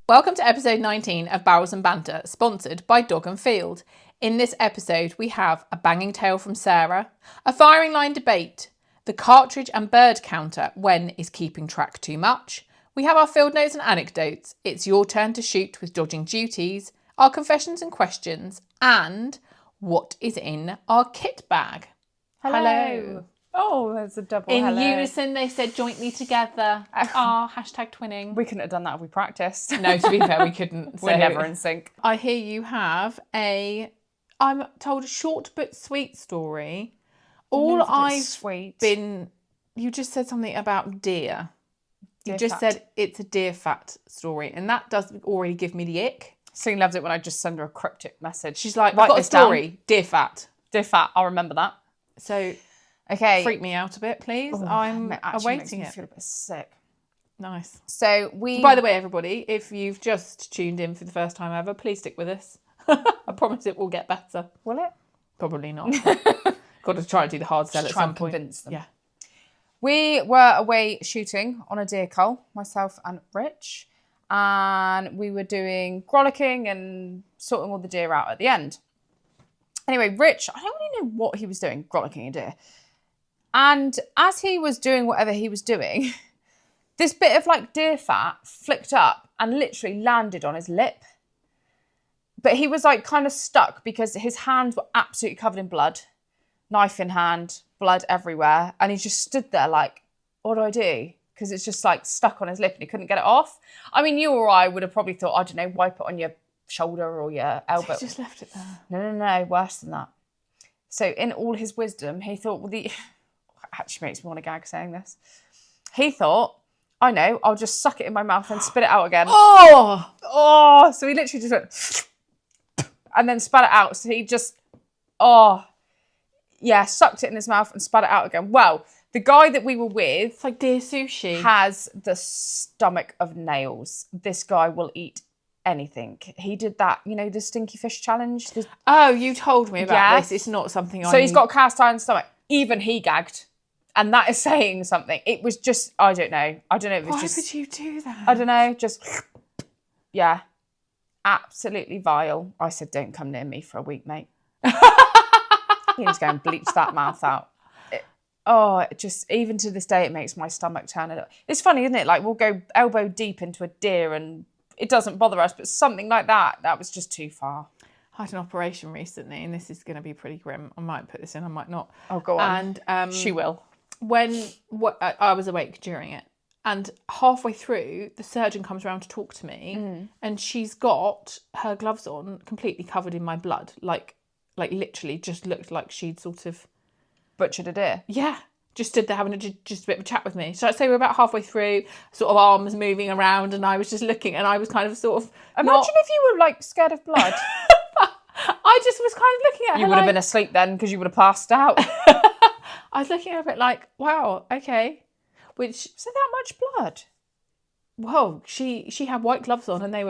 Welcome to episode 19 of Barrels and Banter, sponsored by Dog and Field. In this episode, we have a banging tale from Sarah, a firing line debate, the cartridge and bird counter, when is keeping track too much? We have our field notes and anecdotes, it's your turn to shoot with dodging duties, our confessions and questions, and what is in our kit bag. Hello. Oh, there's a double In hello. unison, they said jointly together. Hashtag twinning. We couldn't have done that if we practiced. No, to be fair, we couldn't. We're never in sync. I hear you have I'm told a short but sweet story. You just said something about deer. You just said it's a deer fat story, and that does already give me the ick. Celine loves it when I just send her a cryptic message. She's like, I've got a story, down. Deer fat. Deer fat, I'll remember that. So, okay, freak me out a bit, please. I'm awaiting it. I feel a bit sick. Nice. So By the way, everybody, if you've just tuned in for the first time ever, please stick with us. I promise it will get better. Will it? Probably not. Got to try and do the hard sell at some point. Convince them. Yeah. We were away shooting on a deer cull, myself and Rich, and we were doing grollicking and sorting all the deer out at the end. Anyway, Rich, I don't really know what he was doing, grollicking a deer. And as he was doing whatever he was doing, this bit of like deer fat flicked up and literally landed on his lip. But he was like kind of stuck because his hands were absolutely covered in blood, knife in hand, blood everywhere. And he just stood there like, what do I do? Because it's just like stuck on his lip and he couldn't get it off. I mean, you or I would have probably thought, I don't know, wipe it on your shoulder or your elbow. So he just left it there. No, worse than that. So in all his wisdom, he thought, well, actually makes me want to gag saying this. He thought, I know, I'll just suck it in my mouth and spit it out again. Oh! So he literally just went and then spat it out. So he just, sucked it in his mouth and spat it out again. Well, the guy that we were with, it's like deer sushi, has the stomach of nails. This guy will eat anything. He did that, the stinky fish challenge. Oh, you told me about this. It's not something I... So he's got cast iron stomach. Even he gagged. And that is saying something. It was just, I don't know. If it was Why just... Why would you do that? I don't know. Just, yeah. Absolutely vile. I said, don't come near me for a week, mate. You need to go and bleach that mouth out. Even to this day, it makes my stomach turn. It's funny, isn't it? Like, we'll go elbow deep into a deer and it doesn't bother us, but something like that was just too far. I had an operation recently, and this is going to be pretty grim. I might put this in, I might not. Oh, go on. And she will. I was awake during it, and halfway through, the surgeon comes around to talk to me, and she's got her gloves on, completely covered in my blood, like literally just looked like she'd sort of butchered a deer. Yeah. Just stood there having just a bit of a chat with me. So I'd say we're about halfway through, sort of arms moving around, and I was just looking, and I was kind of sort of... Imagine if you were, like, scared of blood. I just was kind of looking at her. You would have been asleep then, because you would have passed out. I was looking at her a bit like, wow, okay. Which... So that much blood? Well, she had white gloves on, and they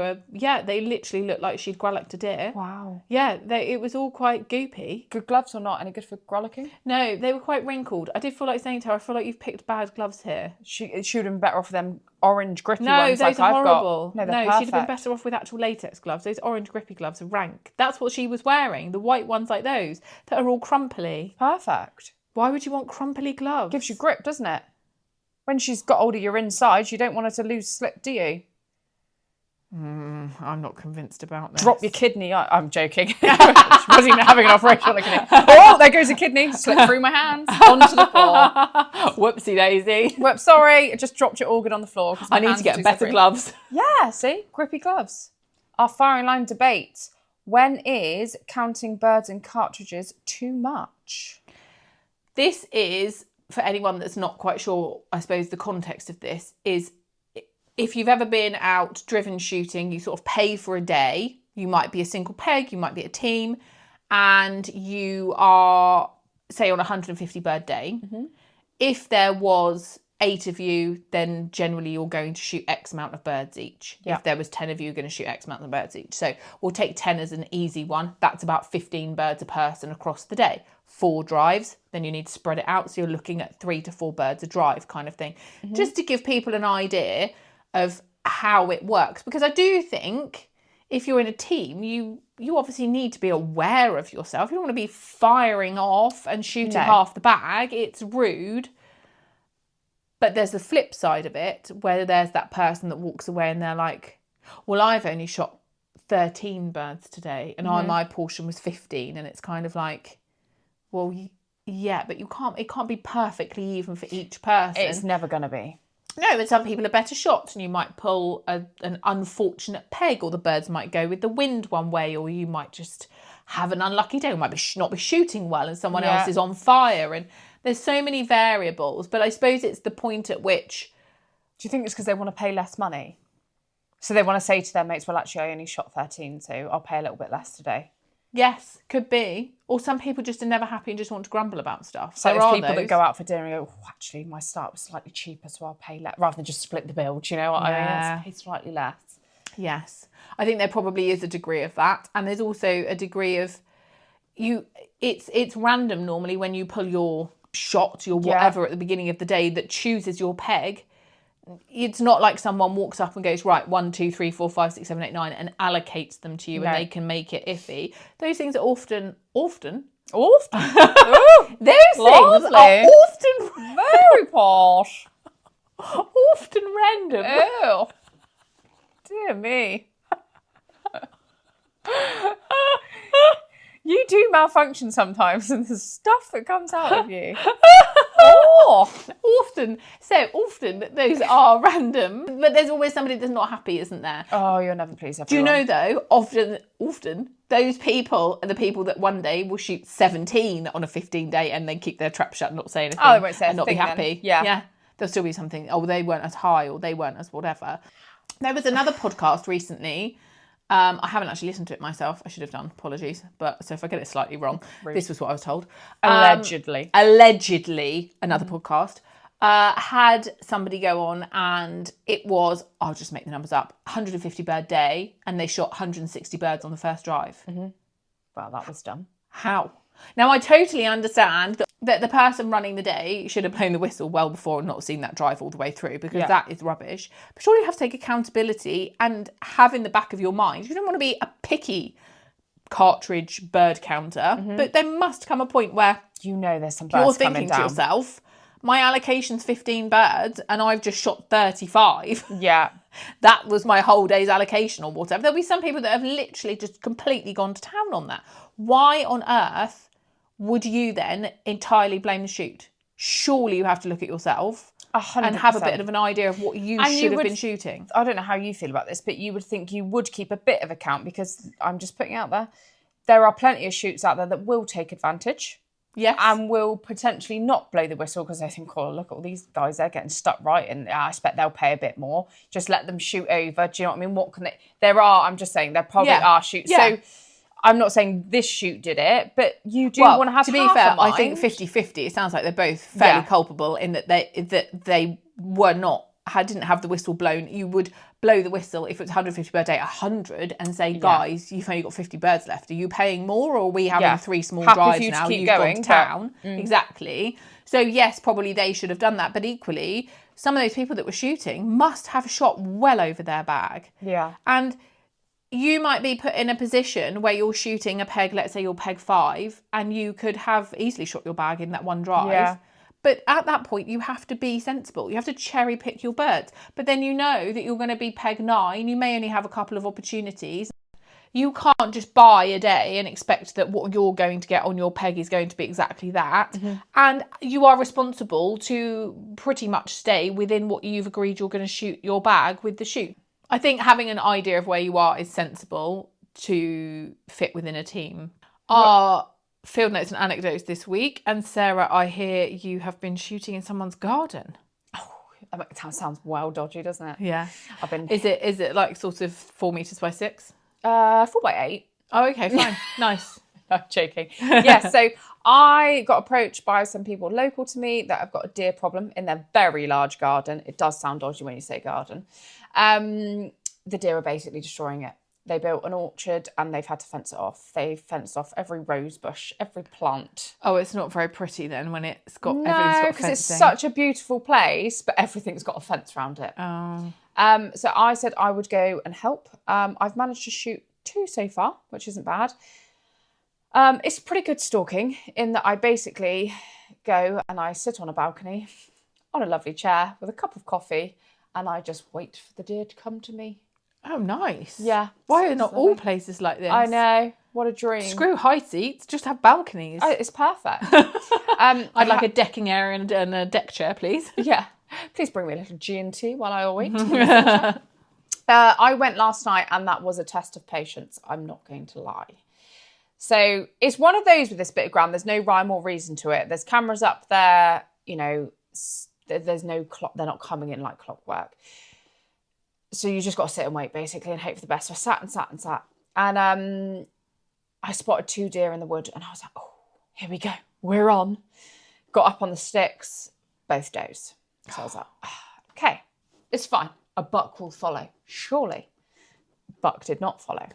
literally looked like she'd grollicked a deer. Wow. Yeah, it was all quite goopy. Good gloves or not? Any good for grollicking? No, they were quite wrinkled. I did feel like saying to her, I feel like you've picked bad gloves here. She would have been better off with them orange grippy ones. No, those are horrible. No, she'd have been better off with actual latex gloves. Those orange grippy gloves are rank. That's what she was wearing. The white ones like those that are all crumply. Perfect. Why would you want crumply gloves? Gives you grip, doesn't it? When she's got hold of your insides, you don't want her to lose slip, do you? I'm not convinced about this. Drop your kidney. I'm joking. She wasn't even having an operation on a kidney. Oh, there goes a kidney. Slipped through my hands. Onto the floor. Whoopsie daisy. Whoops, sorry. I just dropped your organ on the floor. I need to get better gloves. Yeah, see? Grippy gloves. Our firing line debate. When is counting birds and cartridges too much? This is... For anyone that's not quite sure, I suppose the context of this is if you've ever been out driven shooting, you sort of pay for a day. You might be a single peg, you might be a team, and you are, say, on a 150 bird day. Mm-hmm. If there was 8 of you, then generally you're going to shoot X amount of birds each. Yeah. If there was 10 of you, you're going to shoot X amount of birds each. So we'll take 10 as an easy one. That's about 15 birds a person across the day. 4 drives, then you need to spread it out. So you're looking at 3 to 4 birds a drive kind of thing. Mm-hmm. Just to give people an idea of how it works, because I do think if you're in a team, you obviously need to be aware of yourself. You don't want to be firing off and shooting half the bag. It's rude. But there's the flip side of it, where there's that person that walks away and they're like, well, I've only shot 13 birds today and my portion was 15. And it's kind of like, well, yeah, but it can't be perfectly even for each person. It's never going to be. No, but some people are better shots and you might pull an unfortunate peg, or the birds might go with the wind one way, or you might just have an unlucky day. You might not be shooting well and someone else is on fire. And there's so many variables, but I suppose it's the point at which... Do you think it's because they want to pay less money? So they want to say to their mates, well, actually, I only shot 13, so I'll pay a little bit less today. Yes, could be. Or some people just are never happy and just want to grumble about stuff. So there's people that go out for dinner and go, oh, actually, my start was slightly cheaper, so I'll pay less, rather than just split the bill. Do you know what I mean? Let's pay slightly less. Yes. I think there probably is a degree of that. And there's also a degree of it's random normally when you pull your shot, your whatever at the beginning of the day that chooses your peg. It's not like someone walks up and goes, right, 1, 2, 3, 4, 5, 6, 7, 8, 9, and allocates them to you and they can make it iffy. Those things are often. Those things are often very posh. Often random. Ew. Dear me. You do malfunction sometimes, and the stuff that comes out of you. Often those are random, but there's always somebody that's not happy, isn't there? Oh, you're never pleased, everyone. Do you know though? Often those people are the people that one day will shoot 17 on a 15 day and then keep their trap shut and not say anything. Oh, they won't say and not be happy. Then. Yeah. There'll still be something. Oh, they weren't as high, or they weren't as whatever. There was another podcast recently. I haven't actually listened to it myself. I should have done. Apologies. But so if I get it slightly wrong, this was what I was told. Allegedly, another podcast had somebody go on, and it was, I'll just make the numbers up, 150 bird day, and they shot 160 birds on the first drive. Mm-hmm. Well, that was dumb. How? Now, I totally understand that the person running the day should have blown the whistle well before and not seen that drive all the way through, because that is rubbish. But surely you have to take accountability and have in the back of your mind, you don't want to be a picky Cartridge bird counter, but there must come a point where there's some birds you're coming thinking to yourself, my allocation's 15 birds and I've just shot 35. Yeah. That was my whole day's allocation or whatever. There'll be some people that have literally just completely gone to town on that. Why on earth would you then entirely blame the shoot? Surely you have to look at yourself 100%. And have a bit of an idea of what you should have been shooting. I don't know how you feel about this, but you would think you would keep a bit of account, because I'm just putting out there are plenty of shoots out there that will take advantage. Yes. And will potentially not blow the whistle because they think, oh, look at all these guys, they're getting stuck right, and I expect they'll pay a bit more. Just let them shoot over. Do you know what I mean? What can they... I'm just saying, there probably are shoots. Yeah. So I'm not saying this shoot did it, but you do want to have, to be fair, I think 50-50. It sounds like they're both fairly culpable in that they were not, didn't have the whistle blown. You would blow the whistle if it's 150 bird day, 100, and say, guys, you've only got 50 birds left. Are you paying more, or are we having 3 small drives now? You've gone to town. Exactly. So yes, probably they should have done that. But equally, some of those people that were shooting must have shot well over their bag. Yeah. And you might be put in a position where you're shooting a peg, let's say you're peg 5, and you could have easily shot your bag in that one drive. Yeah. But at that point, you have to be sensible. You have to cherry pick your birds. But then you know that you're going to be peg 9. You may only have a couple of opportunities. You can't just buy a day and expect that what you're going to get on your peg is going to be exactly that. Mm-hmm. And you are responsible to pretty much stay within what you've agreed you're going to shoot your bag with the shoot. I think having an idea of where you are is sensible to fit within a team. Our field notes and anecdotes this week. And Sarah, I hear you have been shooting in someone's garden. Oh, that sounds well dodgy, doesn't it? Yeah. I've been. Is it like sort of 4 meters by 6? 4 by 8. Oh, okay, fine. Nice. I'm joking. Yeah, so I got approached by some people local to me that have got a deer problem in their very large garden. It does sound dodgy when you say garden. The deer are basically destroying it. They built an orchard and they've had to fence it off. They've fenced off every rose bush, every plant. Oh, it's not very pretty then when it's got everything's got fencing. No, because it's such a beautiful place, but everything's got a fence around it. Oh. So I said I would go and help. I've managed to shoot 2 so far, which isn't bad. It's pretty good stalking in that I basically go and I sit on a balcony on a lovely chair with a cup of coffee and I just wait for the deer to come to me. Oh, nice. Yeah. Why are not all places like this? I know. What a dream. Screw high seats, just have balconies. Oh, it's perfect. I'd like a decking area and a deck chair, please. Yeah. Please bring me a little G&T while I wait. I went last night and that was a test of patience. I'm not going to lie. So it's one of those with this bit of ground. There's no rhyme or reason to it. There's cameras up there. You know, there's no clock. They're not coming in like clockwork. So you just got to sit and wait, basically, and hope for the best. So I sat and sat and sat. And I spotted 2 deer in the wood. And I was like, oh, here we go. We're on. Got up on the sticks. Both does. So I was like, okay, it's fine. A buck will follow. Surely. Buck did not follow.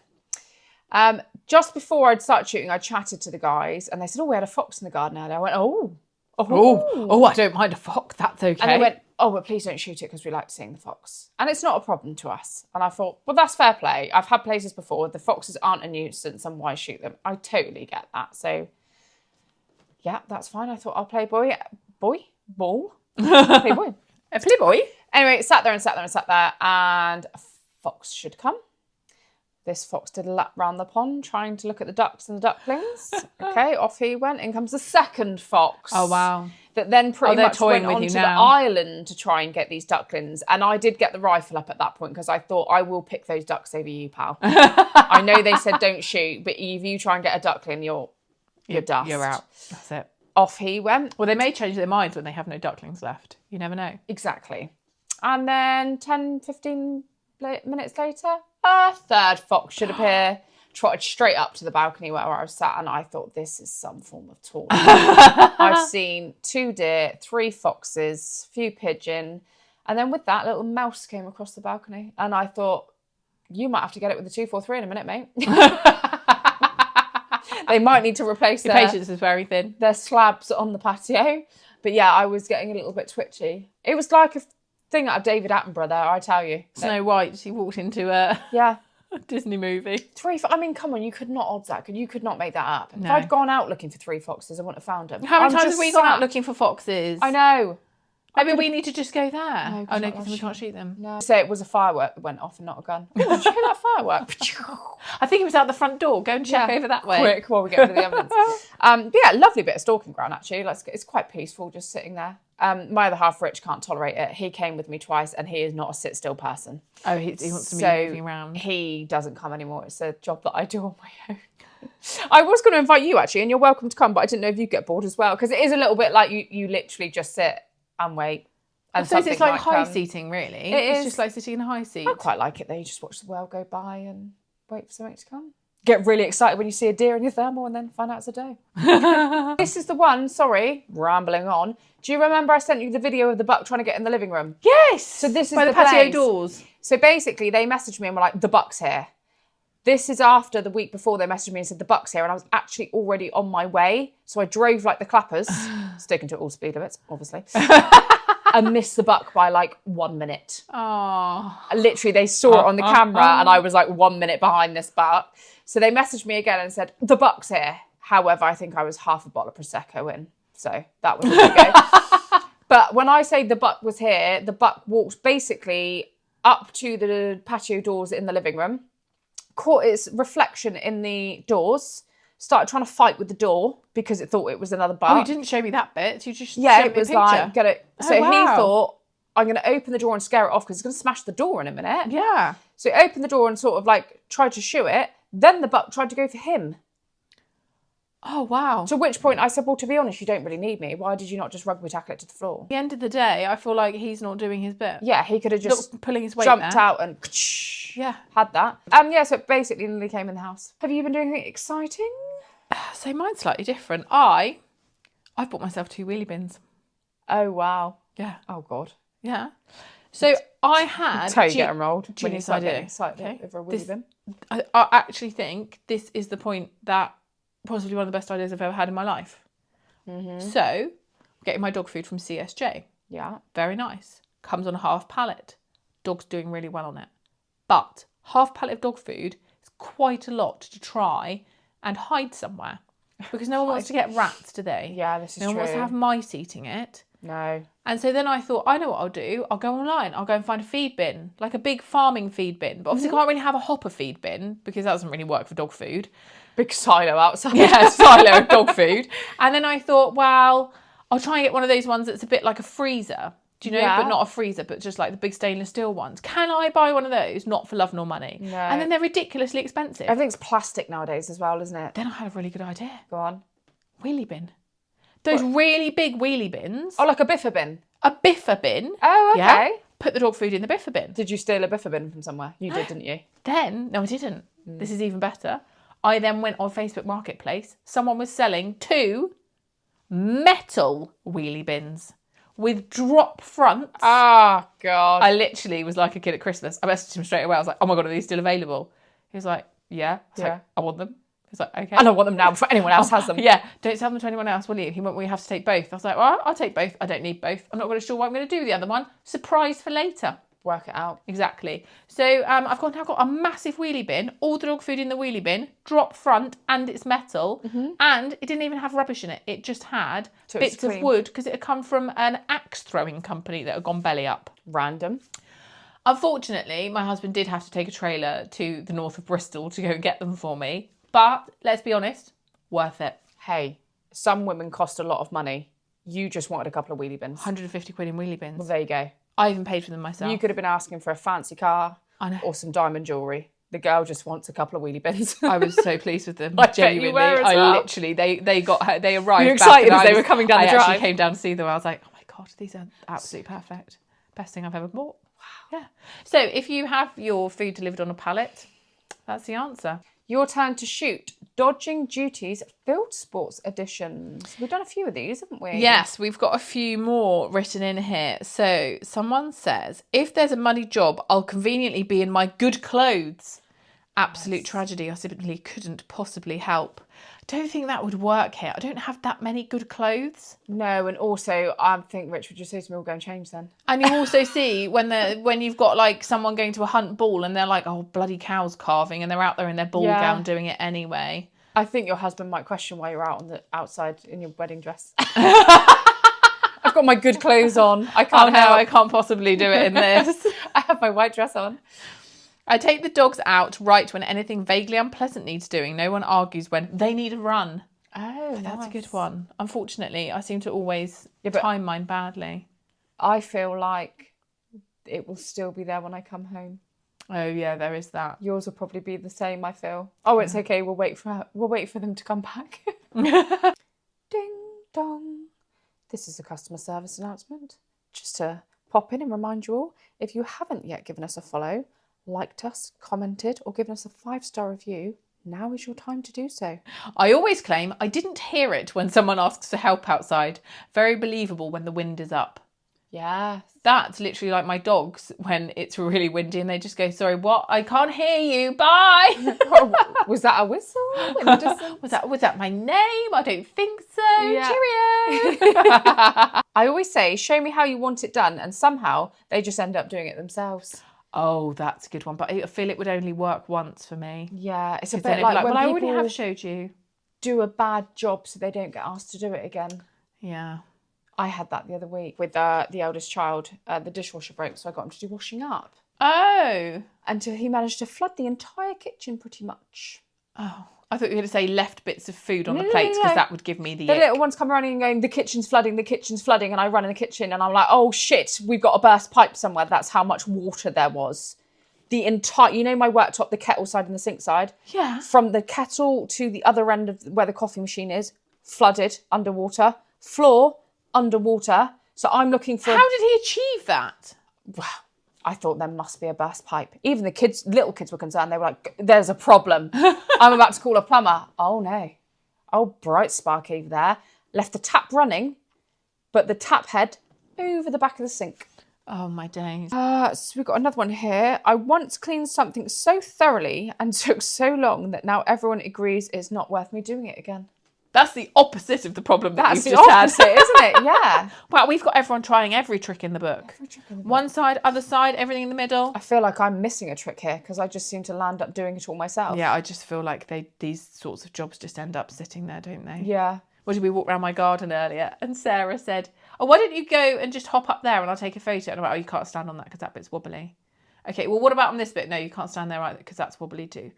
Just before I'd start shooting, I chatted to the guys and they said, oh, we had a fox in the garden earlier. I went, oh, I don't mind a fox. That's okay. And they went, oh, but please don't shoot it because we like seeing the fox. And it's not a problem to us. And I thought, well, that's fair play. I've had places before. The foxes aren't a nuisance and why shoot them? I totally get that. So, yeah, that's fine. I thought I'll play ball. Play boy. Play boy. Anyway, sat there and a fox should come. This fox did a lap round the pond trying to look at the ducks and the ducklings. Okay, off he went. In comes the second fox. Oh, wow. That then pretty much went with you onto now. the island to try and get these ducklings. And I did get the rifle up at that point because I thought, I will pick those ducks over you, pal. I know they said don't shoot, but if you try and get a duckling, you're dust. You're out. That's it. Off he went. Well, they may change their minds when they have no ducklings left. You never know. Exactly. And then 10, 15 minutes later, a third fox should appear, trotted straight up to the balcony where I was sat, and I thought, this is some form of torture. I've seen 2 deer, 3 foxes, few pigeon, and then with that, a little mouse came across the balcony, and I thought, you might have to get it with the 243 in a minute, mate. They might need to replace Your patience is very thin. their slabs on the patio. But yeah, I was getting a little bit twitchy. It was like a thing out of David Attenborough there, I tell you. Snow White, she walked into a Disney movie. 3, I mean, come on, you could not odds that. You could not make that up. No. If I'd gone out looking for 3 foxes, I wouldn't have found them. How many times have we gone out looking for foxes? I know. Maybe we need to just go there. No, Oh no, because we can't shoot them. No. So it was a firework that went off and not a gun. Ooh, did you hear that firework? I think it was out the front door. Go and check over that way. Quick while we get rid of the evidence. But yeah, lovely bit of stalking ground actually. It's quite peaceful just sitting there. My other half, Rich, can't tolerate it. He came with me twice and he is not a sit still person. Oh, he wants to be moving around. He doesn't come anymore. It's a job that I do on my own. I was going to invite you actually, and you're welcome to come, but I didn't know if you'd get bored as well because it is a little bit like you literally just sit and wait. I suppose it's like high seating, really. It's just like sitting in a high seat. I quite like it though. You just watch the world go by and wait for something to come. Get really excited when you see a deer in your thermal and then find out it's a doe. This is the one, sorry, rambling on. Do you remember I sent you the video of the buck trying to get in the living room? Yes! So this is by the patio place. doors. So basically they messaged me and were like, the buck's here. This is after the week before they messaged me and said the buck's here and I was actually already on my way. So I drove like the clappers, sticking to all speed limits, obviously. And missed the buck by like 1 minute. Oh. Literally, they saw it on the camera and I was like 1 minute behind this buck. So they messaged me again and said, the buck's here. However, I think I was half a bottle of Prosecco in. So that was a go. But when I say the buck was here, the buck walked basically up to the patio doors in the living room, caught its reflection in the doors, started trying to fight with the door because it thought it was another buck. Oh, you didn't show me that bit. You just yeah, showed it me was a picture. like get it. So wow. he thought I'm going to open the door and scare it off because it's going to smash the door in a minute. Yeah. So he opened the door and sort of like tried to shoo it. Then the buck tried to go for him. Oh wow. To which point I said, well, to be honest, you don't really need me. Why did you not just rugby tackle it to the floor? At the end of the day, I feel like he's not doing his bit. Yeah, he could have just not pulling his weight jumped there. out and Yeah. had that. Yeah, so it basically nearly came in the house. Have you been doing anything exciting? So mine's slightly different. I've bought myself 2 wheelie bins. Oh wow. Yeah. Oh god. Yeah. So I had That's how you get enrolled when you genius start idea. getting excited Okay. over a wheelie bin. I actually think this is the point that possibly one of the best ideas I've ever had in my life. Mm-hmm. So, I'm getting my dog food from CSJ. Yeah. Very nice. Comes on a half pallet. Dog's doing really well on it. But half pallet of dog food is quite a lot to try and hide somewhere. Because no one wants to get rats, do they? Yeah, this is true. No one wants to have mice eating it. No. And so then I thought, I know what I'll do. I'll go online. I'll go and find a feed bin, like a big farming feed bin. But obviously can't really have a hopper feed bin because that doesn't really work for dog food. Big silo outside. Yeah, silo of dog food. And then I thought, well, I'll try and get one of those ones that's a bit like a freezer. Do you know? Yeah. But not a freezer, but just like the big stainless steel ones. Can I buy one of those? Not for love nor money. No. And then they're ridiculously expensive. Everything's plastic nowadays as well, isn't it? Then I had a really good idea. Go on. Wheelie bin. Those really big wheelie bins. Oh, like a biffa bin? A biffa bin. Oh, okay. Yeah. Put the dog food in the biffa bin. Did you steal a biffa bin from somewhere? You did, didn't you? Then, no, I didn't. This is even better. I then went on Facebook Marketplace. Someone was selling 2 metal wheelie bins with drop fronts. Oh, God. I literally was like a kid at Christmas. I messaged him straight away. I was like, oh my God, are these still available? He was like, yeah. I was like, I want them. He was like, okay. And I want them now before anyone else has them. Yeah, don't sell them to anyone else, will you? He went, well, you have to take both. I was like, well, I'll take both. I don't need both. I'm not really sure what I'm going to do with the other one. Surprise for later. Work it out. Exactly. So I've now got a massive wheelie bin, all the dog food in the wheelie bin, drop front, and it's metal. And it didn't even have rubbish in it. It just had bits of wood because it had come from an axe throwing company that had gone belly up. Random. Unfortunately, my husband did have to take a trailer to the north of Bristol to go and get them for me. But let's be honest, worth it. Hey, some women cost a lot of money. You just wanted a couple of wheelie bins. 150 quid in wheelie bins. Well, there you go. I even paid for them myself. You could have been asking for a fancy car I know. or some diamond jewellery. The girl just wants a couple of wheelie bins. I was so pleased with them. I bet Genuinely. you were as well. Literally, they arrived. You were excited as they were coming down the drive. I actually came down to see them. I was like, oh my God, these are absolutely perfect. Best thing I've ever bought. Wow. Yeah. So if you have your food delivered on a pallet, that's the answer. Your turn to shoot. Dodging Duties Fieldsports Edition. We've done a few of these, haven't we? Yes, we've got a few more written in here. So someone says, if there's a muddy job, I'll conveniently be in my good clothes. Absolute tragedy. I simply couldn't possibly help. I don't think that would work here. I don't have that many good clothes. No, and also I think Rich would just say to me, we'll go and change then. And you also see when you've got like someone going to a hunt ball and they're like, oh, bloody cow's calving, and they're out there in their ball gown doing it anyway. I think your husband might question why you're out on the outside in your wedding dress. I've got my good clothes on. I can't help. I can't possibly do it in this. I have my white dress on. I take the dogs out right when anything vaguely unpleasant needs doing. No one argues when they need a run. Oh, That's a good one. Unfortunately, I seem to always time mine badly. I feel like it will still be there when I come home. Oh yeah, there is that. Yours will probably be the same, I feel. Oh, it's okay. We'll wait for them to come back. Ding dong. This is a customer service announcement. Just to pop in and remind you all, if you haven't yet given us a follow, liked us, commented, or given us a 5-star review, now is your time to do so. I always claim I didn't hear it when someone asks for help outside. Very believable when the wind is up. Yeah. That's literally like my dogs when it's really windy and they just go, sorry, what? I can't hear you. Bye. Was that a whistle in the distance? Was that my name? I don't think so. Yeah. Cheerio. I always say, show me how you want it done. And somehow they just end up doing it themselves. Oh, that's a good one. But I feel it would only work once for me. Yeah, it's a bit like when well, I people already have showed you. Do a bad job so they don't get asked to do it again. Yeah. I had that the other week with the eldest child. The dishwasher broke, so I got him to do washing up. Oh. Until he managed to flood the entire kitchen pretty much. Oh. I thought you were going to say left bits of food on the plates because that would give me the The ick. little ones come running and going, the kitchen's flooding, and I run in the kitchen and I'm like, oh shit, we've got a burst pipe somewhere. That's how much water there was. The entire, you know my worktop, the kettle side and the sink side? Yeah. From the kettle to the other end of where the coffee machine is, flooded, underwater. Floor, underwater. So I'm looking for... How did he achieve that? Wow. I thought there must be a burst pipe. Even the kids, little kids were concerned. They were like, there's a problem. I'm about to call a plumber. Oh, no. Oh, bright spark over there. Left the tap running, but the tap head over the back of the sink. Oh, my days. So we've got another one here. I once cleaned something so thoroughly and took so long that now everyone agrees it's not worth me doing it again. That's the opposite of the problem that That's we've the just opposite, had. isn't it? Yeah. Wow, we've got everyone trying every trick in the book. One side, other side, everything in the middle. I feel like I'm missing a trick here because I just seem to land up doing it all myself. Yeah, I just feel like these sorts of jobs just end up sitting there, don't they? Yeah. What did we walk around my garden earlier? And Sarah said, "Oh, why don't you go and just hop up there and I'll take a photo?" And I'm like, "Oh, you can't stand on that because that bit's wobbly." Okay, well, what about on this bit? No, you can't stand there either because that's wobbly too.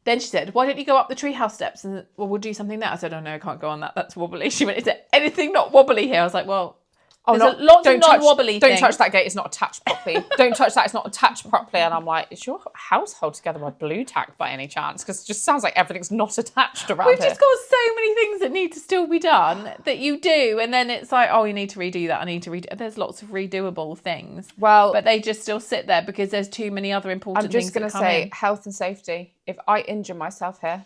Then she said, "Why don't you go up the treehouse steps and we'll do something there?" I said, "Oh no, I can't go on that. That's wobbly." She went, "Is there anything not wobbly here?" I was like, "Well, there's lots of non-wobbly things." Don't touch that gate. It's not attached properly. Don't touch that. It's not attached properly. And I'm like, is your household together by blue tack by any chance? Because it just sounds like everything's not attached around We've here. just got so many things that need to still be done that you do. And then it's like, oh, you need to redo that. I need to redo. There's lots of redoable things. Well, but they just still sit there because there's too many other important things. I'm just going to say health and safety. If I injure myself here,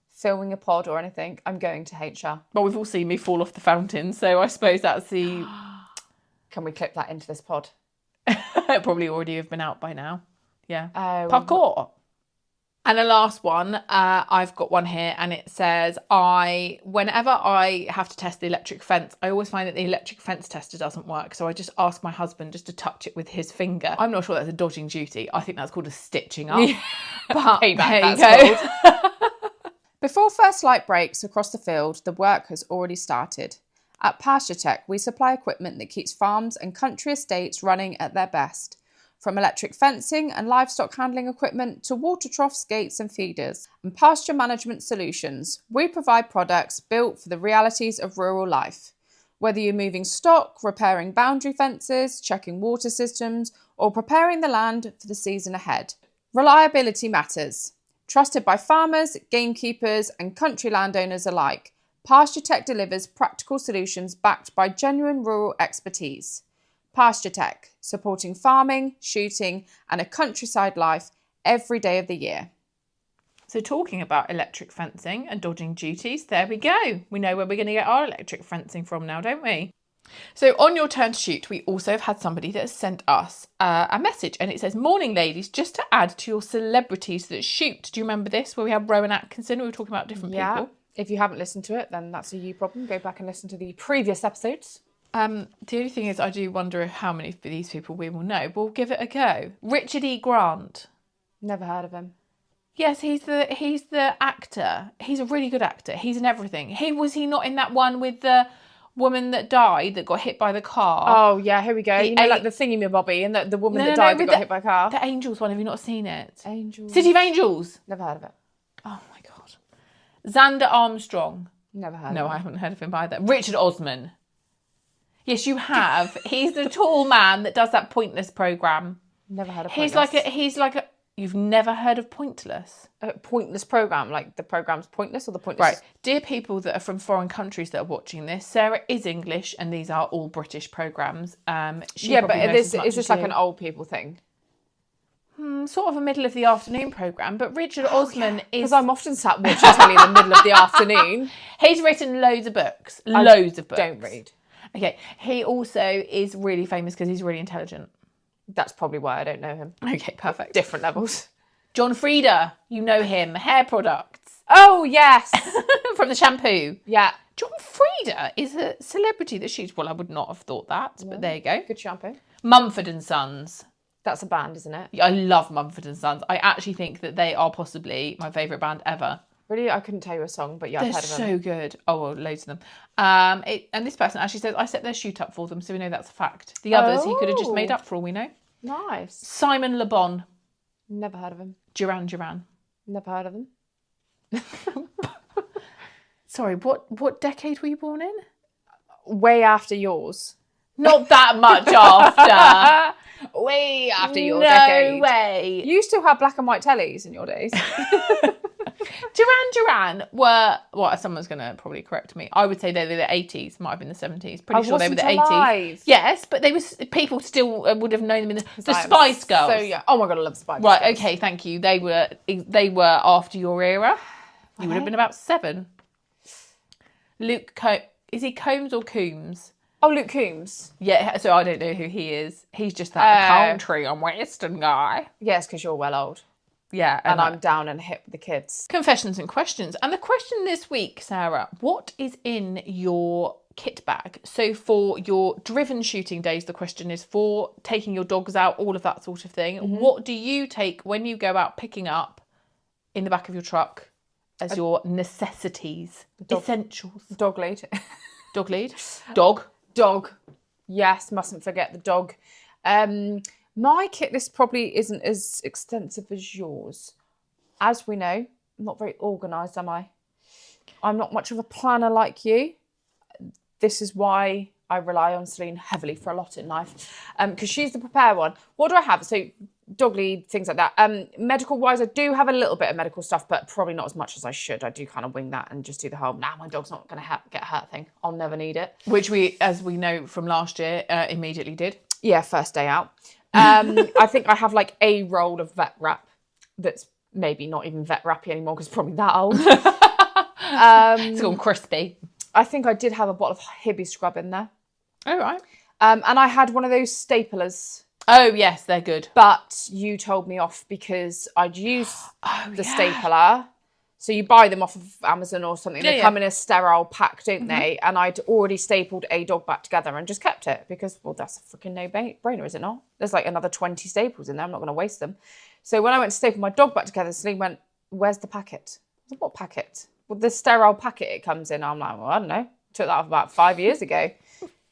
filming a pod or anything, I'm going to HR. Well, we've all seen me fall off the fountain. So I suppose that's the... Can we clip that into this pod? It probably already have been out by now. Yeah. Parkour. And the last one, I've got one here and it says, whenever I have to test the electric fence, I always find that the electric fence tester doesn't work. So I just ask my husband just to touch it with his finger. I'm not sure that's a dodging duty. I think that's called a stitching up. But Payback, there you go. Before first light breaks across the field, the work has already started. At PastureTech, we supply equipment that keeps farms and country estates running at their best. From electric fencing and livestock handling equipment to water troughs, gates and feeders, and pasture management solutions, we provide products built for the realities of rural life. Whether you're moving stock, repairing boundary fences, checking water systems, or preparing the land for the season ahead, reliability matters. Trusted by farmers, gamekeepers, and country landowners alike, PastureTech delivers practical solutions backed by genuine rural expertise. PastureTech, supporting farming, shooting, and a countryside life every day of the year. So talking about electric fencing and dodging duties, there we go. We know where we're going to get our electric fencing from now, don't we? So on your turn to shoot, we also have had somebody that has sent us a message and it says, "Morning ladies, just to add to your celebrities that shoot." Do you remember this where we had Rowan Atkinson? We were talking about different people. If you haven't listened to it, then that's a you problem. Go back and listen to the previous episodes. The only thing is I do wonder how many of these people we will know. We'll give it a go. Richard E. Grant. Never heard of him. Yes, he's the actor. He's a really good actor. He's in everything. Was he not in that one with the woman that died that got hit by the car? Oh yeah, here we go. Like the thingy-me-bobby and the woman that died that got hit by a car. The Angels one. Have you not seen it? Angels. City of Angels. Never heard of it. Oh my God. Xander Armstrong. Never heard of him. No, I haven't heard of him either. Richard Osman. Yes, you have. He's the tall man that does that Pointless programme. Never heard of Pointless. He's like a... You've never heard of Pointless? A Pointless programme? Like the programme's pointless or the Pointless... Right. Dear people that are from foreign countries that are watching this, Sarah is English and these are all British programmes. But is this like an old people thing? Sort of a middle of the afternoon programme, but Richard Osman is... Because I'm often sat watching telly in the middle of the afternoon. He's written loads of books. Loads of books. Don't read. Okay. He also is really famous because he's really intelligent. That's probably why I don't know him. Okay, perfect. Different levels. John Frieda, you know him. Hair products. Oh, yes. From the shampoo. Yeah. John Frieda is a celebrity that shoots... Well, I would not have thought that, but there you go. Good shampoo. Mumford & Sons. That's a band, isn't it? I love Mumford & Sons. I actually think that they are possibly my favourite band ever. Really? I couldn't tell you a song, but yeah, I've heard of them. They're so good. Oh, well, loads of them. And this person actually says, I set their shoot up for them, so we know that's a fact. The others he could have just made up for all we know. Nice. Simon Le Bon. Never heard of him. Duran. Never heard of them. Sorry, what decade were you born in? Way after yours. Not that much after. Way after your decade. No way. You still have black and white tellies in your days. Duran were... Well, someone's going to probably correct me. I would say they were the 80s. Might have been the 70s. Pretty sure they were the 80s. Yes, but people still would have known them in the Spice Girls. So yeah. Oh my God, I love Spice Girls. Right, okay, thank you. They were after your era. You would have been about 7. Luke is he Combs or Coombs? Oh, Luke Coombs. Yeah, so I don't know who he is. He's just that country and western guy. Yes, because you're well old. Yeah. And I'm down and hit with the kids. Confessions and questions. And the question this week, Sarah, what is in your kit bag? So for your driven shooting days, the question is for taking your dogs out, all of that sort of thing. What do you take when you go out picking up in the back of your truck as your necessities, essentials? Dog lead. Dog lead? Dog. Yes, mustn't forget the dog. My kit list probably isn't as extensive as yours. As we know, I'm not very organised, am I? I'm not much of a planner like you. This is why I rely on Celine heavily for a lot in life, because she's the prepare one. What do I have? So dog lead, things like that. Medical wise, I do have a little bit of medical stuff, but probably not as much as I should. I do kind of wing that and just do the whole, my dog's not going to get hurt thing. I'll never need it. Which we, as we know from last year, immediately did. Yeah, first day out. I think I have like a roll of vet wrap that's maybe not even vet wrappy anymore because it's probably that old. It's gone crispy. I think I did have a bottle of Hibby scrub in there. Oh, right. And I had one of those staplers. Oh, yes, they're good. But you told me off because I'd used the stapler. So you buy them off of Amazon or something. They come in a sterile pack, don't they? And I'd already stapled a dog back together and just kept it because, well, that's a freaking no-brainer, is it not? There's like another 20 staples in there. I'm not going to waste them. So when I went to staple my dog back together, Celine went, where's the packet? I said, what packet? Well, the sterile packet it comes in. I'm like, well, I don't know. Took that off about 5 years ago.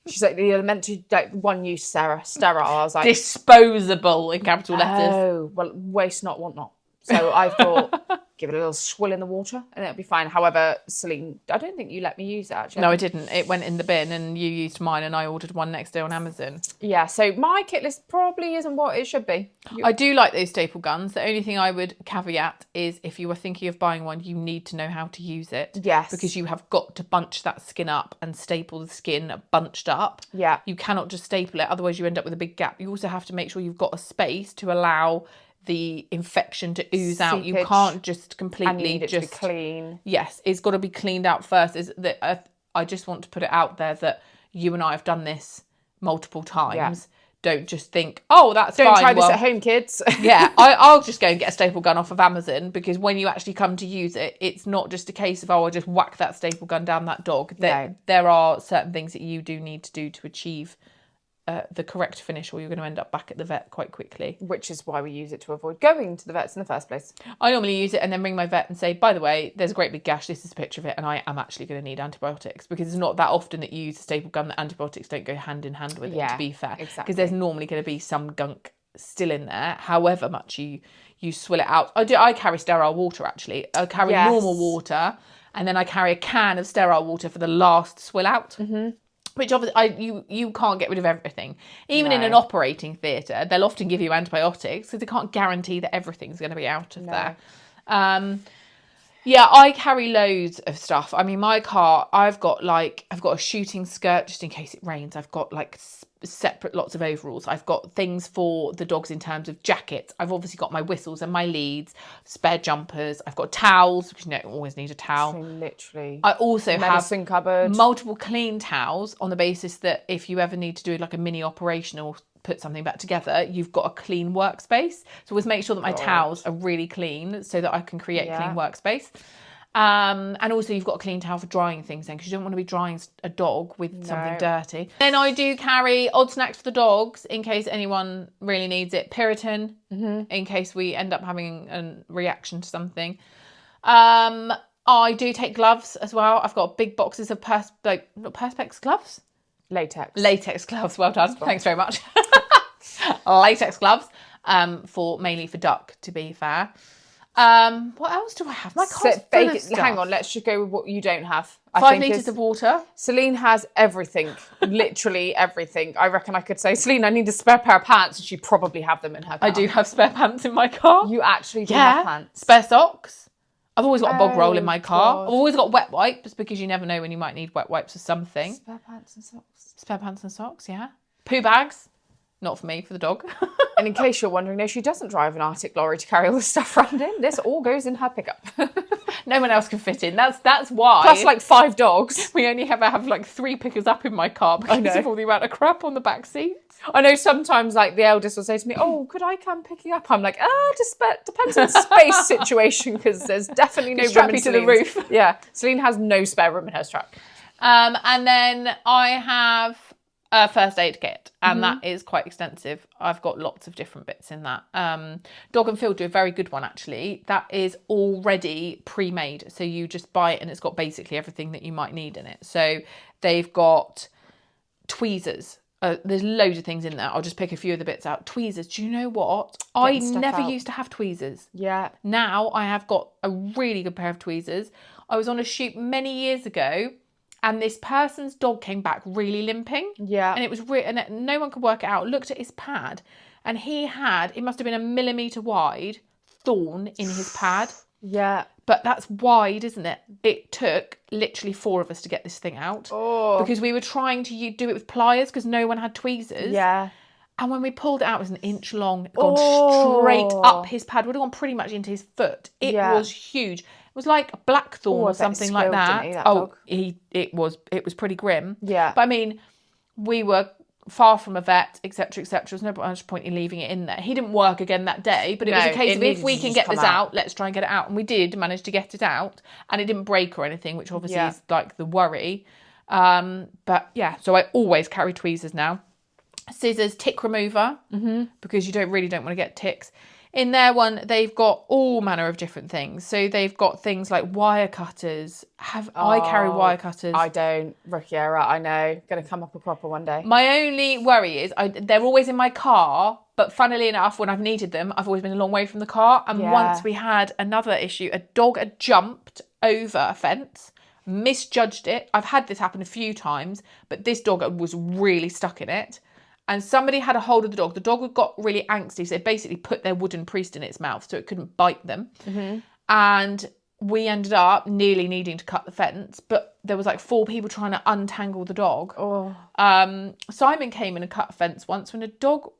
She's like, the elementary, like, one use, Sarah, sterile. I was like, disposable in capital letters. Oh, well, waste not, want not. So I thought, give it a little swill in the water and it'll be fine. However, Celine, I don't think you let me use it actually. No, I didn't. It went in the bin and you used mine and I ordered one next day on Amazon. Yeah, so my kit list probably isn't what it should be. I do like those staple guns. The only thing I would caveat is if you were thinking of buying one, you need to know how to use it. Yes. Because you have got to bunch that skin up and staple the skin bunched up. Yeah. You cannot just staple it, otherwise you end up with a big gap. You also have to make sure you've got a space to allow the infection to ooze out. You can't just completely and you need it to be clean. Yes, it's got to be cleaned out first. Is that I just want to put it out there that you and I have done this multiple times. Yeah. Don't just think, oh, that's fine. Don't try this at home, kids. Yeah, I'll just go and get a staple gun off of Amazon because when you actually come to use it, it's not just a case of, oh, I'll just whack that staple gun down that dog. There are certain things that you do need to do to achieve the correct finish, or you're going to end up back at the vet quite quickly. Which is why we use it to avoid going to the vets in the first place. I normally use it and then ring my vet and say, by the way, there's a great big gash, this is a picture of it, and I am actually going to need antibiotics, because it's not that often that you use a staple gun that antibiotics don't go hand in hand with it, to be fair. Exactly. Because there's normally going to be some gunk still in there, however much you swill it out. I carry sterile water, actually. I carry normal water, and then I carry a can of sterile water for the last swill out. Mm-hmm. Which obviously you can't get rid of everything. Even in an operating theatre, they'll often give you antibiotics because they can't guarantee that everything's going to be out of there. Yeah, I carry loads of stuff. I mean, my car, I've got a shooting skirt just in case it rains. I've got like separate lots of overalls. I've got things for the dogs in terms of jackets. I've obviously got my whistles and my leads, spare jumpers. I've got towels, because you always need a towel. So literally. I also medicine have cupboard. Multiple clean towels on the basis that if you ever need to do like a mini operation or put something back together, you've got a clean workspace. So always make sure that my towels are really clean so that I can create a clean workspace. And also you've got a clean towel for drying things then, because you don't want to be drying a dog with something dirty. Then I do carry odd snacks for the dogs in case anyone really needs it. Piriton, in case we end up having a reaction to something. I do take gloves as well. I've got big boxes of Perspex gloves? Latex gloves, well done. Thanks very much. Latex gloves, mainly for duck, to be fair. What else do I have? My car's full of stuff. Hang on, let's just go with what you don't have. 5 litres of water. Celine has everything, literally everything. I reckon I could say, Celine, I need a spare pair of pants, and she'd probably have them in her car. I do have spare pants in my car. You actually do have pants. Spare socks. I've always got a bog roll in my car. God. I've always got wet wipes, because you never know when you might need wet wipes or something. Spare pants and socks. Spare pants and socks, yeah. Poo bags. Not for me, for the dog. And in case you're wondering, no, she doesn't drive an Arctic lorry to carry all this stuff around in. This all goes in her pickup. No one else can fit in. That's why. Plus like 5 dogs. We only ever have like 3 pickers up in my car because of all the amount of crap on the back seats. I know sometimes like the eldest will say to me, oh, could I come picking up? I'm like, depends on the space situation because there's definitely no Strap room you in to the Celine's. roof. Yeah, Celine has no spare room in her strap. And then I have a first aid kit, and that is quite extensive. I've got lots of different bits in that. Dog and Field do a very good one, actually. That is already pre-made. So you just buy it and it's got basically everything that you might need in it. So they've got tweezers. There's loads of things in there. I'll just pick a few of the bits out. Tweezers. Do you know what? I never used to have tweezers. Yeah. Now I have got a really good pair of tweezers. I was on a shoot many years ago, and this person's dog came back really limping. Yeah. And it was and no one could work it out. Looked at his pad, and it must have been 1 millimetre wide thorn in his pad. Yeah. But that's wide, isn't it? It took literally 4 of us to get this thing out. Oh. Because we were trying to do it with pliers because no one had tweezers. Yeah. And when we pulled it out, it was 1 inch long. It gone straight up his pad. Would have gone pretty much into his foot. It was huge. It was like blackthorn or something like that. Dog? It was pretty grim. Yeah. But I mean, we were far from a vet, etc., etc. There's no point in leaving it in there. He didn't work again that day, but it was a case of if we can get this out, let's try and get it out. And we did manage to get it out, and it didn't break or anything, which obviously is like the worry. But yeah, so I always carry tweezers now. Scissors, tick remover, because you don't want to get ticks. In their one, they've got all manner of different things. So they've got things like wire cutters. I carry wire cutters? I don't. Rookiera, I know. Going to come up a cropper one day. My only worry is they're always in my car, but funnily enough, when I've needed them, I've always been a long way from the car. And once we had another issue. A dog had jumped over a fence, misjudged it. I've had this happen a few times, but this dog was really stuck in it. And somebody had a hold of the dog. The dog got really angsty, so they basically put their wooden priest in its mouth so it couldn't bite them. And we ended up nearly needing to cut the fence, but there was like 4 people trying to untangle the dog. Simon came in and cut a fence once when a dog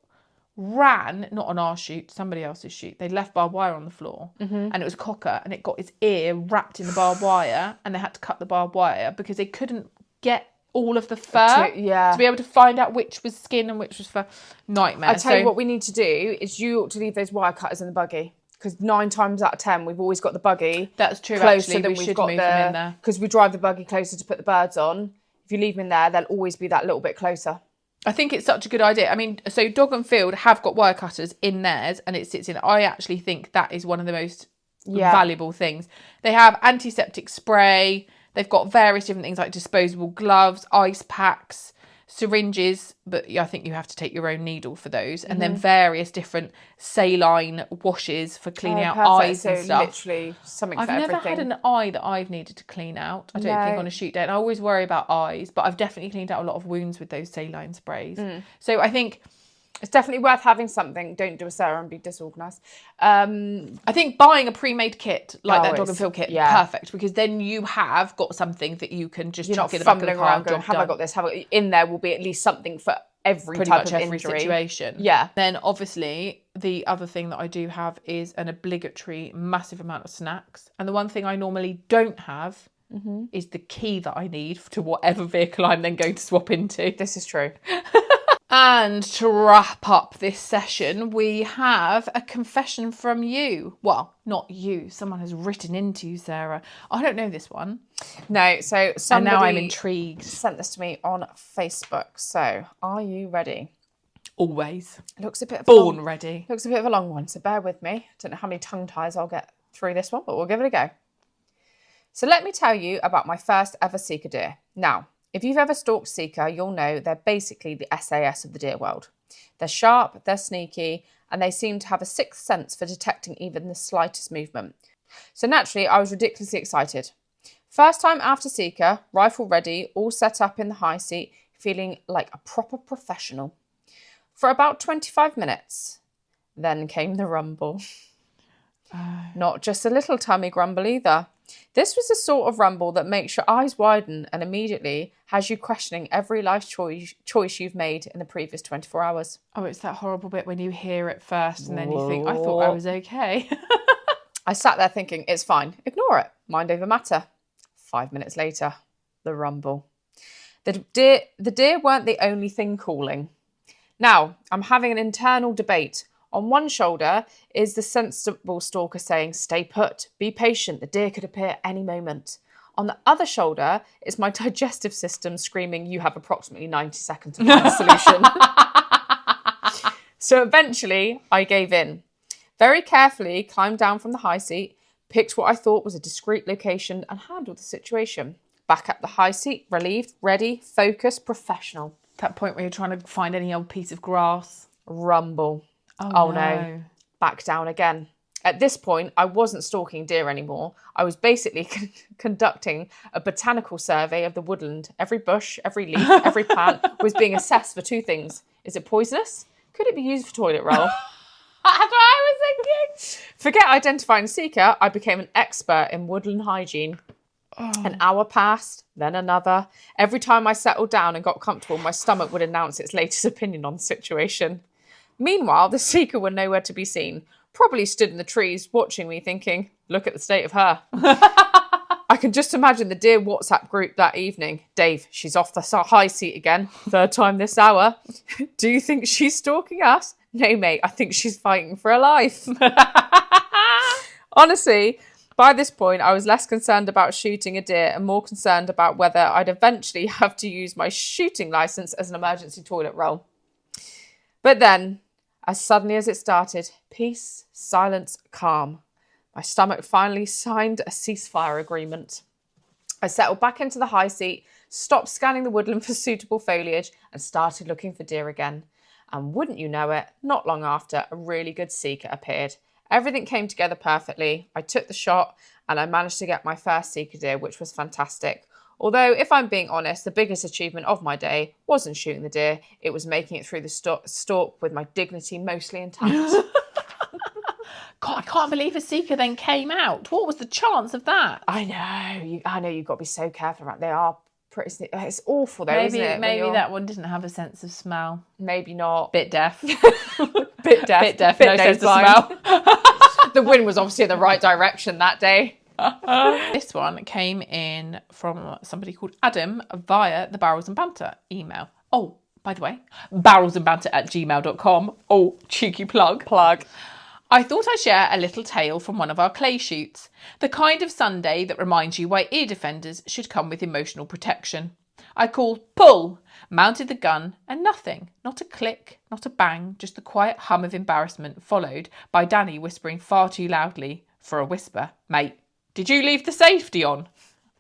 ran, not on our shoot, somebody else's shoot. They left barbed wire on the floor, and it was a cocker, and it got its ear wrapped in the barbed wire, and they had to cut the barbed wire because they couldn't get all of the fur to be able to find out which was skin and which was fur. Nightmare. I tell you what we need to do is you ought to leave those wire cutters in the buggy, because 9 times out of 10 we've always got the buggy. That's true. Closer actually, than we've got them in there, because we drive the buggy closer to put the birds on. If you leave them in there, they'll always be that little bit closer. I think it's such a good idea. I mean, so Dog and Field have got wire cutters in theirs, and it sits in. I actually think that is one of the most valuable things. They have antiseptic spray. They've got various different things like disposable gloves, ice packs, syringes, but I think you have to take your own needle for those. And then various different saline washes for cleaning out eyes and stuff. Literally something I've for everything. never had an eye that I've needed to clean out. I don't think on a shoot day. And I always worry about eyes, but I've definitely cleaned out a lot of wounds with those saline sprays. So I think it's definitely worth having something. Don't do a Sarah and be disorganised. I think buying a pre-made kit like that Dog and Field kit, perfect, because then you have got something that you can just chuck in the back of the car and going, have I got this? In there will be at least something for every type of injury. Situation. Yeah. Then obviously the other thing that I do have is an obligatory massive amount of snacks. And the one thing I normally don't have is the key that I need to whatever vehicle I'm then going to swap into. This is true. And to wrap up this session, we have a confession from you. Well, not you. Someone has written into you, Sarah. I don't know this one. No, so somebody and now I'm intrigued. Sent this to me on Facebook. So, are you ready? Always. Looks a bit ready. Looks a bit of a long one, so bear with me. Don't know how many tongue ties I'll get through this one, but we'll give it a go. So let me tell you about my first ever sika deer. Now, if you've ever stalked sika, you'll know they're basically the SAS of the deer world. They're sharp, they're sneaky, and they seem to have a sixth sense for detecting even the slightest movement. So naturally, I was ridiculously excited. First time after sika, rifle ready, all set up in the high seat, feeling like a proper professional. For about 25 minutes, then came the rumble. Not just a little tummy grumble either. This was the sort of rumble that makes your eyes widen and immediately has you questioning every life choice you've made in the previous 24 hours. Oh, it's that horrible bit when you hear it first and then you think, I thought I was okay. I sat there thinking, it's fine. Ignore it. Mind over matter. 5 minutes later, the rumble. The deer weren't the only thing calling. Now, I'm having an internal debate. On one shoulder is the sensible stalker saying, stay put, be patient, the deer could appear any moment. On the other shoulder is my digestive system screaming, you have approximately 90 seconds to find a solution. So eventually I gave in. Very carefully climbed down from the high seat, picked what I thought was a discreet location and handled the situation. Back up the high seat, relieved, ready, focused, professional. That point where you're trying to find any old piece of grass. Rumble. Oh no. Back down again. At this point, I wasn't stalking deer anymore. I was basically conducting a botanical survey of the woodland. Every bush, every leaf, every plant was being assessed for two things. Is it poisonous? Could it be used for toilet roll? That's what I was thinking. Forget identifying sika, I became an expert in woodland hygiene. An hour passed, then another. Every time I settled down and got comfortable, my stomach would announce its latest opinion on the situation. Meanwhile, the sika were nowhere to be seen. Probably stood in the trees watching me thinking, look at the state of her. I can just imagine the deer WhatsApp group that evening. Dave, she's off the high seat again. Third time this hour. Do you think she's stalking us? No, mate, I think she's fighting for her life. Honestly, by this point, I was less concerned about shooting a deer and more concerned about whether I'd eventually have to use my shooting license as an emergency toilet roll. But then, as suddenly as it started, peace, silence, calm. My stomach finally signed a ceasefire agreement. I settled back into the high seat, stopped scanning the woodland for suitable foliage, and started looking for deer again. And wouldn't you know it, not long after, a really good sika appeared. Everything came together perfectly. I took the shot and I managed to get my first sika deer, which was fantastic. Although, if I'm being honest, the biggest achievement of my day wasn't shooting the deer. It was making it through the stalk with my dignity mostly intact. God, I can't believe a sika then came out. What was the chance of that? I know. You've got to be so careful around. They are pretty. It's awful though, isn't it? Maybe that one didn't have a sense of smell. Maybe not. Bit deaf. Bit deaf. No sense of smell. The wind was obviously in the right direction that day. This one came in from somebody called Adam via the Barrels and Banter email. Oh, by the way, barrelsandbanter@gmail.com. Oh, cheeky plug. I thought I'd share a little tale from one of our clay shoots. The kind of Sunday that reminds you why ear defenders should come with emotional protection. I called pull, mounted the gun, and nothing. Not a click, not a bang, just the quiet hum of embarrassment, followed by Danny whispering far too loudly, for a whisper, mate, did you leave the safety on?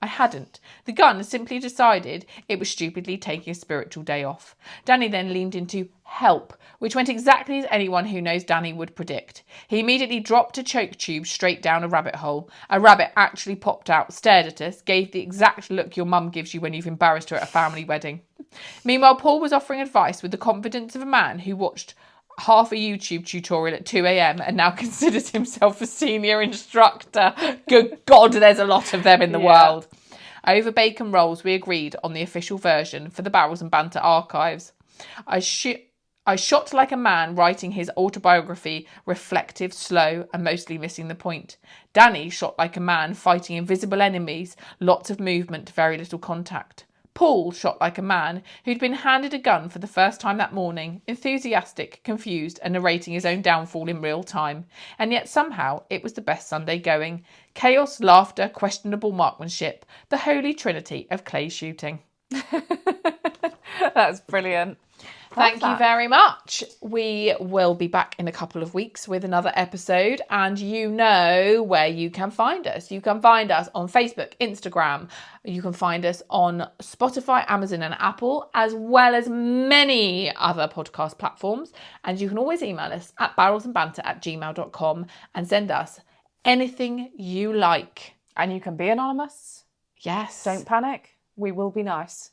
I hadn't. The gun simply decided it was stupidly taking a spiritual day off. Danny then leaned into help, which went exactly as anyone who knows Danny would predict. He immediately dropped a choke tube straight down a rabbit hole. A rabbit actually popped out, stared at us, gave the exact look your mum gives you when you've embarrassed her at a family wedding. Meanwhile, Paul was offering advice with the confidence of a man who watched half a YouTube tutorial at 2 a.m. and now considers himself a senior instructor. Good God, there's a lot of them in the world. Over bacon rolls, we agreed on the official version for the Barrels and Banter archives. I shot like a man writing his autobiography, reflective, slow, and mostly missing the point. Danny shot like a man fighting invisible enemies, lots of movement, very little contact. Paul shot like a man who'd been handed a gun for the first time that morning, enthusiastic, confused, and narrating his own downfall in real time. And yet somehow it was the best Sunday going. Chaos, laughter, questionable marksmanship, the holy trinity of clay shooting. That's brilliant. Thank you very much. We will be back in a couple of weeks with another episode, and you know where you can find us. You can find us on Facebook, Instagram. You can find us on Spotify, Amazon and Apple, as well as many other podcast platforms. And you can always email us at barrelsandbanter@gmail.com and send us anything you like. And you can be anonymous. Yes. Don't panic. We will be nice.